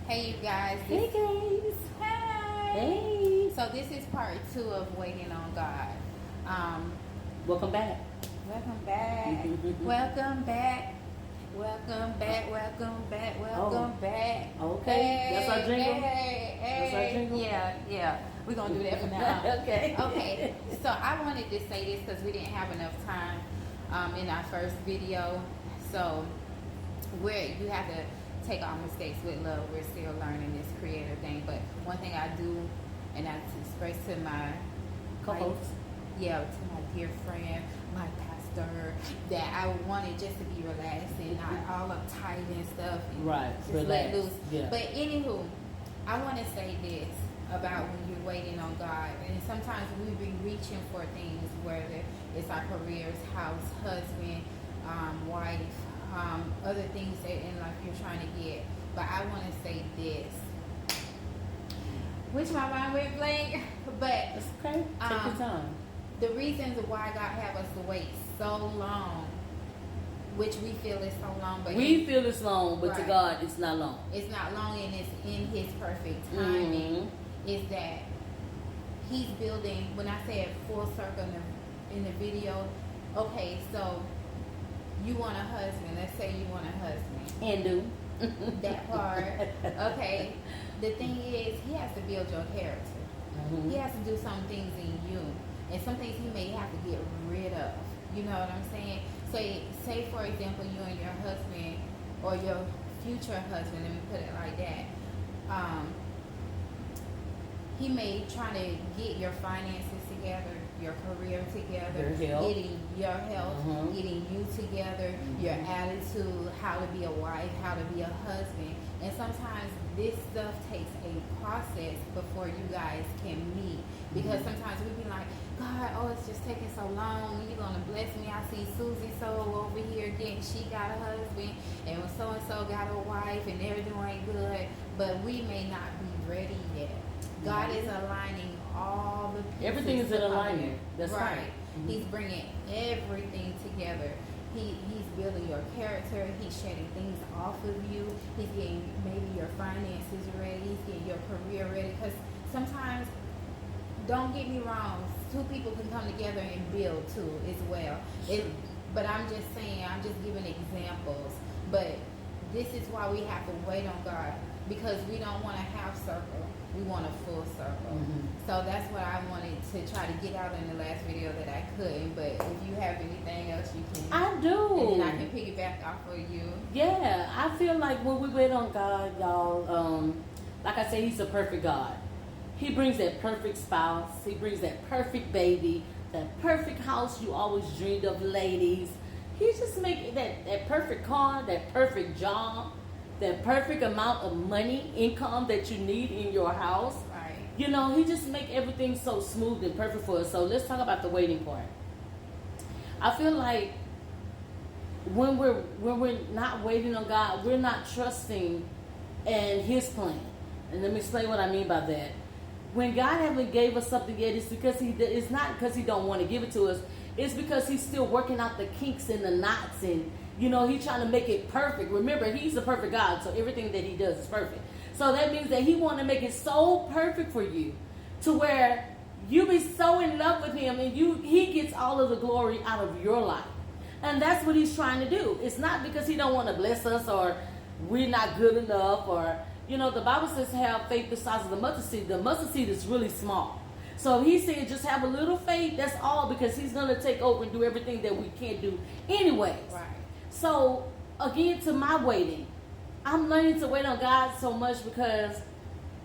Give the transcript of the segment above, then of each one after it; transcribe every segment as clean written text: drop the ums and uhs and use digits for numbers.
Hey, you guys. Hey guys. Hey. Hey. So this is part 2 of Waiting on God. Um, Welcome back. welcome back. Welcome back. Welcome back. Welcome back. Welcome back. Okay. That's our jingle. Hey, That's our jingle? Yeah. We're gonna do that for now. Okay. Okay. So I wanted to say this because we didn't have enough time in our first video. So you have to take our mistakes with love. We're still learning this creator thing. But one thing I do, and I express to my Co-host. to my dear friend, my pastor, that I want it just to be relaxed and not all uptight and stuff. And Right. just Relax. let loose. Yeah. But anywho, I want to say this about when you're waiting on God. And sometimes we be reaching for things, whether it's our careers, house, husband, wife, other things that in life you're trying to get. But I want to say this, which my mind went blank, but That's okay. Take your time. the reasons why God have us to wait so long, which we feel is so long, but We feel it's long, but to Right. God, it's not long. it's not long and it's in His perfect timing. Is that He's building? When I said full circle in the video, okay, so you want a husband. Let's say you want a husband. And do. That part. Okay. The thing is, He has to build your character. Mhm. He has to do some things in you, and some things He may have to get rid of. You know what I'm saying? Say for example, you and your husband or your future husband. Let me put it like that. He may try to get your finances together, your career together, Your health. getting your health, Mhm. getting you together, your attitude, how to be a wife, how to be a husband. And sometimes this stuff takes a process before you guys can meet. Because sometimes we be like, God, it's just taking so long. When you gonna bless me? I see Susie so over here she got a husband, and so got a wife, and they're doing good. But we may not be ready yet. God is aligning all the pieces. Everything is in together. alignment. That's right. Mhm. He's bringing everything together. He's building your character. He's shedding things off of you. He's getting maybe your finances ready. He's getting your career ready. Because sometimes, don't get me wrong, two people can come together and build too as well. But I'm just saying, I'm just giving examples. But this is why we have to wait on God, because we don't want a half circle. We want a full circle. Mhm. So that's what I wanted to try to get out in the last video that I couldn't. But if you have anything else, you can. I do. And then I can piggyback off of you. Yeah, I feel like when we wait on God, y'all, like I said, He's a perfect God. He brings that perfect spouse. He brings that perfect baby, that perfect house you always dreamed of, ladies. He just make that perfect car, that perfect job, that perfect amount of money, income that you need in your house. Right. You know, He just make everything so smooth and perfect for us. So let's talk about the waiting part. I feel like when we're not waiting on God, we're not trusting in His plan. And let me explain what I mean by that. When God haven't gave us something yet, it's not because He don't want to give it to us. It's because He's still working out the kinks and the knots, and He's trying to make it perfect. Remember, He's a perfect God, so everything that He does is perfect. So that means that He want to make it so perfect for you, to where you be so in love with Him, and He gets all of the glory out of your life. And that's what He's trying to do. It's not because He don't want to bless us, or we're not good enough, or the Bible says have faith the size of the mustard seed. The mustard seed is really small. So He's saying just have a little faith, that's all, because He's going to take over and do everything that we can't do anyways. Right. So, again, to my waiting, I'm learning to wait on God so much because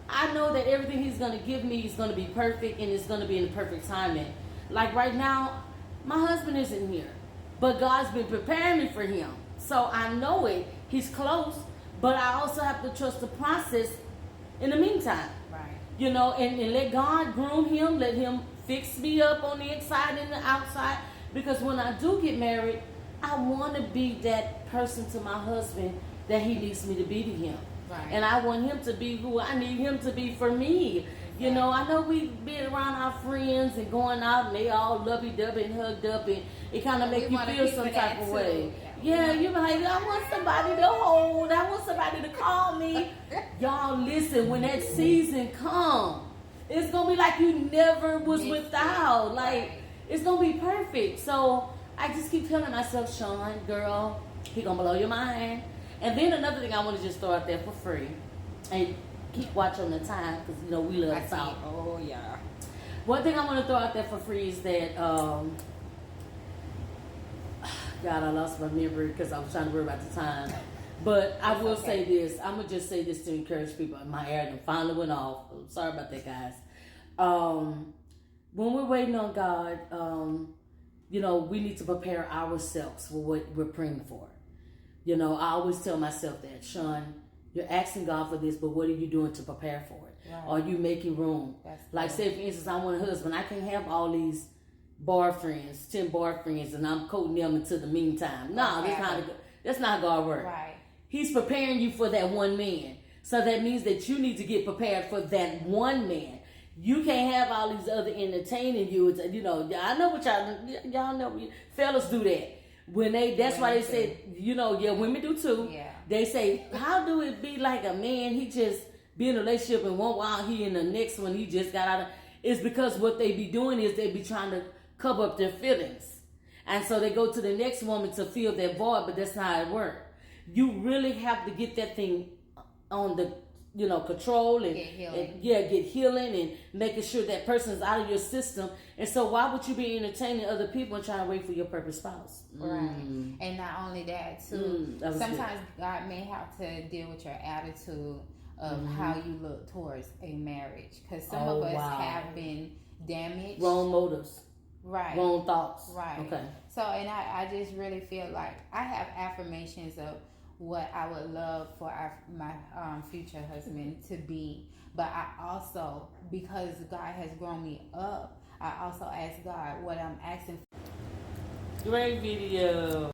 I know that everything He's going to give me is going to be perfect, and it's going to be in the perfect timing. Like right now, my husband isn't here, but God's been preparing me for him. So I know it. He's close, but I also have to trust the process in the meantime. Right. And let God groom him, let Him fix me up on the inside and the outside. Because when I do get married, I want to be that person to my husband that he needs me to be to him. Right. And I want him to be who I need him to be for me. Exactly. I know we've been around our friends and going out and they all lovey-dovey and hugged up, and it kind of make you feel some type of way. Yeah, you be like, I want somebody to hold. I want somebody to call me. Y'all listen, when that season come, it's gonna be like you never was without. Like, it's gonna be perfect. So I just keep telling myself, Sean, girl, he gonna blow your mind. And then another thing I want to just throw out there for free, and keep watch on the time, because you know we love salt. Oh yeah. One thing I want to throw out there for free is that God, I lost my memory because I was trying to worry about the time. But I will say this. I'm going to just say this to encourage people. My hair finally went off. I'm sorry about that, guys. When we're waiting on God, you know, we need to prepare ourselves for what we're praying for. You know, I always tell myself that, Sean, you're asking God for this, but what are you doing to prepare for it? Right. Are you making room? Like, say, for instance, I want a husband. I can't have all these boyfriends, 10 boyfriends, and I'm coating them into the meantime. No, that's not God work. Right. He's preparing you for that one man. So that means that you need to get prepared for that one man. You can't have all these other entertaining you. You know, I know what y'all know. Fellas do that. That's why they say, you know, yeah, women do too. Yeah. They say, how do it be like a man, he just be in a relationship and one while he in the next one he just got out of, it's because what they be doing is they be trying to cover up their feelings. And so they go to the next woman to fill that void, but that's not how it works. You really have to get that thing on the, you know, control and get healing and making sure that person's out of your system. And so why would you be entertaining other people and trying to wait for your perfect spouse? Right. And not only that too, sometimes God may have to deal with your attitude of how you look towards a marriage. Because some of us have been damaged. Wrong motives. Right. Wrong thoughts. Right. Okay. So, and I just really feel like I have affirmations of what I would love for my future husband to be. But I also, because God has grown me up, I also ask God what I'm asking for. Great video.